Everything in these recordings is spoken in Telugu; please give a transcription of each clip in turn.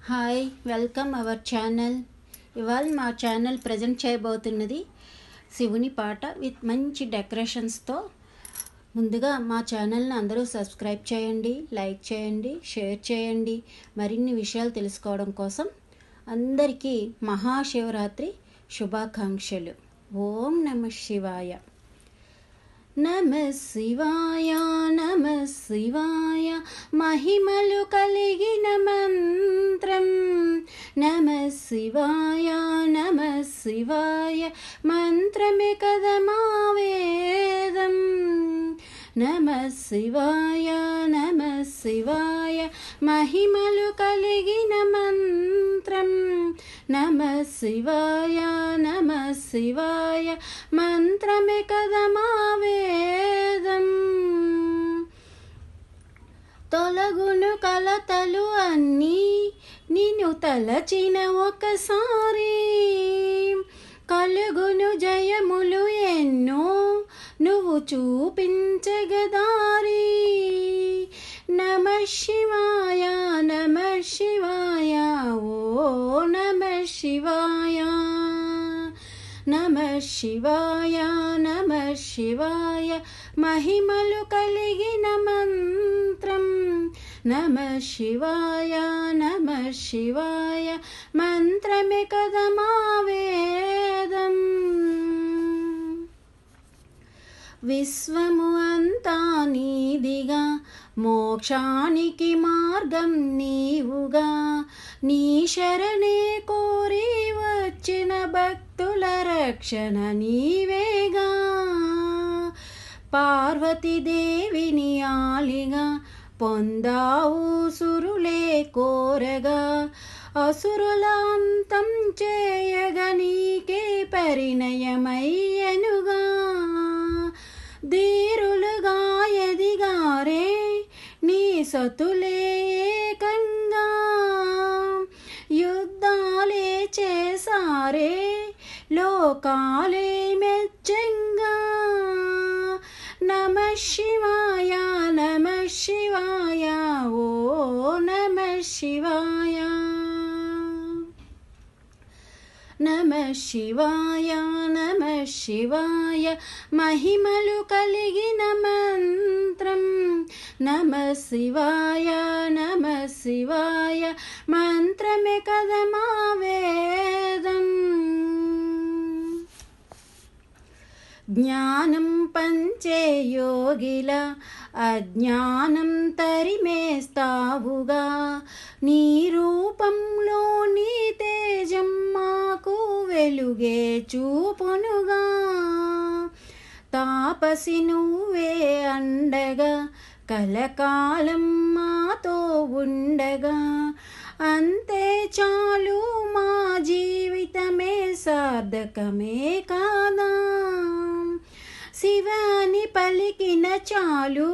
Hi, welcome our channel. ఇవాళ మా ఛానల్ ప్రజెంట్ చేయబోతున్నది శివుని పాట విత్ మంచి డెకరేషన్స్తో. ముందుగా మా ఛానల్ని అందరూ సబ్స్క్రైబ్ చేయండి, లైక్ చేయండి, షేర్ చేయండి. మరిన్ని విషయాలు తెలుసుకోవడం కోసం అందరికీ మహాశివరాత్రి శుభాకాంక్షలు. ఓం నమః శివాయ. నమః శివాయ, నమః శివాయ, మహిమలు కలిగిన మంత్రం. నమః శివాయ, నమః శివాయ, మంత్రమే కదా మా వేదం. నమః శివాయ, నమః శివాయ, మహిమలు కలిగిన మంత్రం. నమః శివాయ, నమః శివాయ, మంత్రమే కదా మా వేదం. తొలగును కలతలు అన్నీ నిన్ను తలచిన ఒకసారి, కలుగును జయములు ఎన్నో నువ్వు చూపించగదారి. నమః శివాయ, నమః శివాయ, ఓ నమః శివాయ. నమః శివాయ, నమః శివాయ, మహిమలు కలిగిన మంత్రం. నమః శివాయ, నమః శివాయ, మంత్రమే కదా మా వేదం. విశ్వము అంతా నీదిగా, మోక్షానికి మార్గం నీవుగా. నీ శరణే కోరి వచ్చిన భక్తుల రక్షణ నీవేగా. పార్వతీదేవిని ఆలిగా పొందావు సురులే కోరగా. అసురుల అంతం చేయగా నీకే పరిణయమయ్యనుగా. ధీరులుగా ఎదిగారే నీ సతులే ఏకంగా. యుద్ధాలే చేసారే లోకాలే మెచ్చంగా. నమః శివాయ, నమః శివాయ, ఓ నమః శివాయ. నమః శివాయ, నమః శివాయ, మహిమలు కలిగిన మంత్రం. నమః శివాయ, నమః శివాయ, మంత్రమే కదా మా వేదం. జ్ఞానం పంచే యోగిల అజ్ఞానం తరిమేస్తావుగా. నీ రూపంలో నీ తేజం మాకు వెలుగే చూపునుగా. తాపసి నువ్వే అండగా, కలకాలం మాతో ఉండగా. అంతే చాలు మా జీవితమే సార్థకమే కాదా. శివాని పలికిన చాలు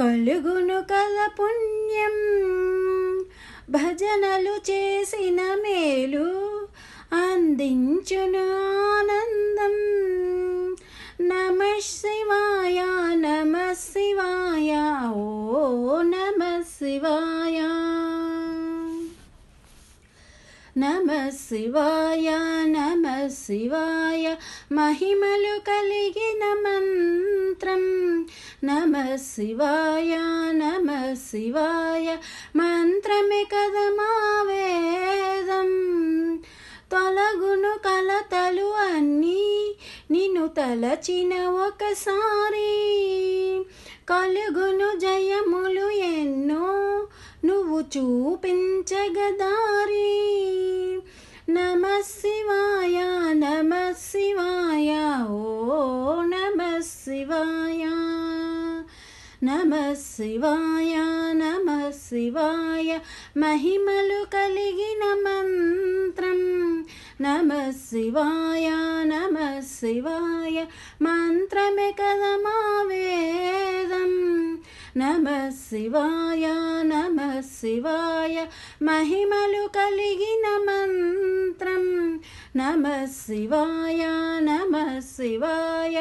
కలుగును కల పుణ్యం. భజనలు చేసిన మేలు అందించును ఆనందం. నమః శివాయ, నమః శివాయ, ఓ నమః శివాయ. నమః శివాయ, నమః శివాయ, మహిమలు కలిగిన మంత్రం. నమః శివాయ, నమః శివాయ, మంత్రమే కదా మా వేదం. తొలగును కలతలు అన్నీ నిన్ను తలచిన ఒకసారి, కలుగును జయములు ఎన్నో నువ్వు చూపించగదారి. నమః శివాయ, నమః శివాయ, ఓ నమః శివాయ. నమః శివాయ, నమః శివాయ, మహిమలు కలిగిన మంత్రం. నమః శివాయ, నమః శివాయ, మంత్రమే కదా మా వేదం. నమః శివాయ, నమః శివాయ, మహిమలు కలిగిన మంత్రం. నమః శివాయ, నమః శివాయ,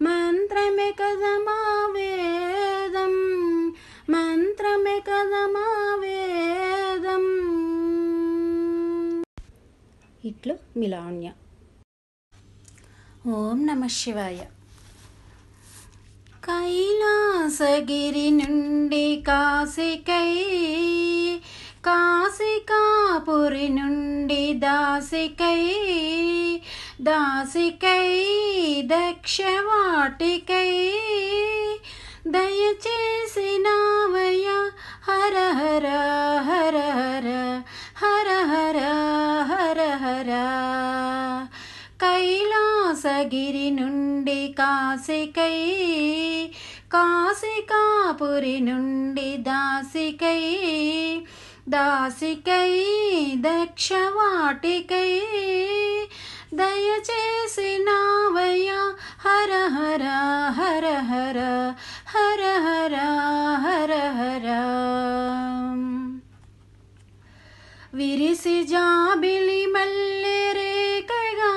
మంత్రమే కదా మా వేదం. మంత్రమే కదా మా వేదం. ఇట్లు మిలాన్య. ఓం నమః శివాయ. కైలాసగిరి నుండి కాశికై, కాశికాపురి నుండి దాసికై, దాసికై దక్షవాటికై దయచేసినావయ హర హర హర హర హర హర హర హర. కైలాసగిరి నుండి కాశికై, కాశికాపురి నుండి దాసికై, దాసికై దక్షవాటికై దయచేసినావయ హర హర హర హర హర హర హర హర. విరిసి జాబిలి మల్లె రేఖగా,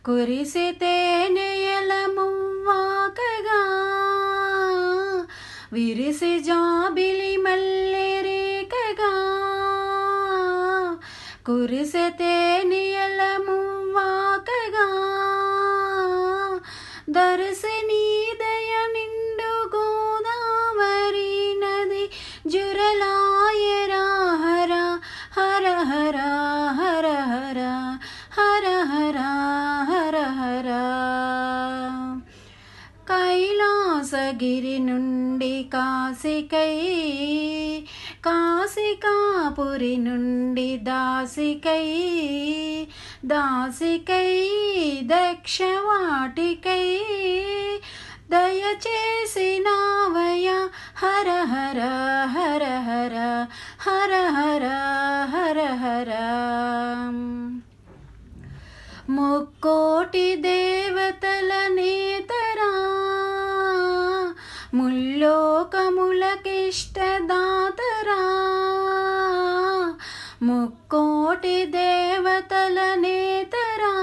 కురిసి తేనెయల మువ్వాకగా, విరిసి జాబిలి మల్లె రేఖగా, కురిసి తేనెయల మువ్వాకగా, దర్శని దయ నిండు గోదావరి నది జురలాయరా హర హర హర హర హర హర హర హర హర. కైలాసగిరి నుండి కాశికై, కాశికాపురి నుండి దాసికై, దాసికై దక్షవాటికై దయచేసినావయ హర హర హర హర హర హర హర హర. ముక్కోటి దేవతల నేతరా, ముల్లోకములకిష్టదాతరా, ముక్కోటి దేవతల నేతరా,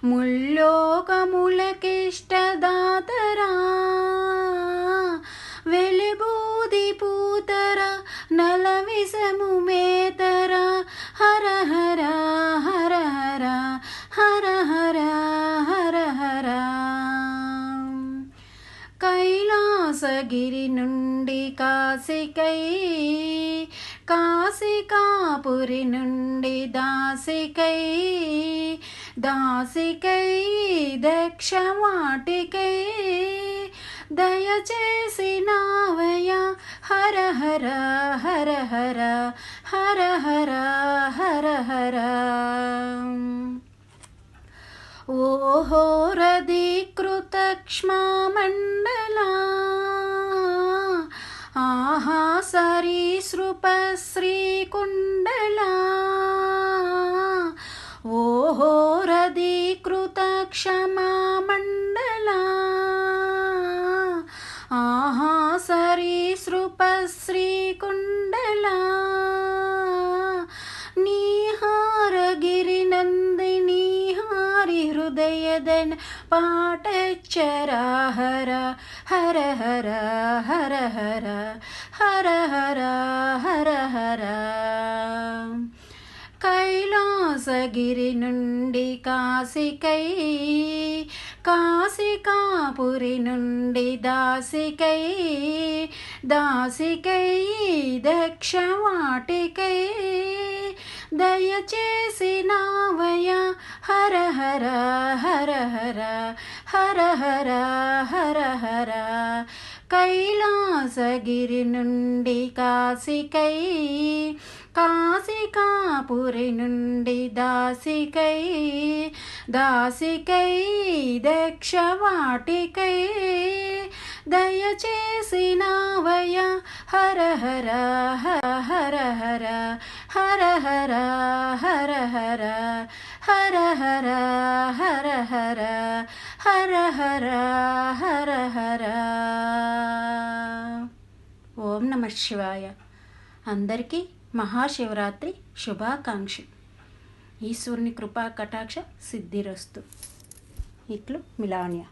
ముల్లోకములకిష్టదాతరా, వెలుబూది పూతర నలవిసము మేతర హర హర హర హర హర హర హర హర. కైలాసగిరి నుండి కాశికై, కాశికాపురి నుండి దాసికై, దాసికై దక్షవాటికై దయచేసినావయ హర హర హర హర హర హర హర హర. ఓహో రదీకృత క్ష్మామండలా, ఆహా సరీసృప శ్రీకుండలా, ఓహో రదీకృత క్షమామండలా, ఆహా సరీసృప శ్రీకుండలా, నీహారగిరి నందిని హారి హృదయదన్ పాటచ్చరా హర హర హర హర హర హర హర హర హర. కైలాసగిరి నుండి కాశికై, కాశికాపురి నుండి దాసికై, దాసికై దక్షవాటికై దయచేసినావయ హర హర హర హర హర హర హర హర. కైలాసగిరి నుండి కాశికై, కాశికాపురి నుండి దాసికై, దాసికై దక్షవాటికై దయచేసినావయ హర హర హర హర హర హర హర హర హర హర హర హర హర హర హర హర. ఓం నమః శివాయ. అందరికీ మహాశివరాత్రి శుభాకాంక్షలు. ఈశ్వరుని కృపా కటాక్ష సిద్ధిరస్తు. ఇట్లు మిలాన్య.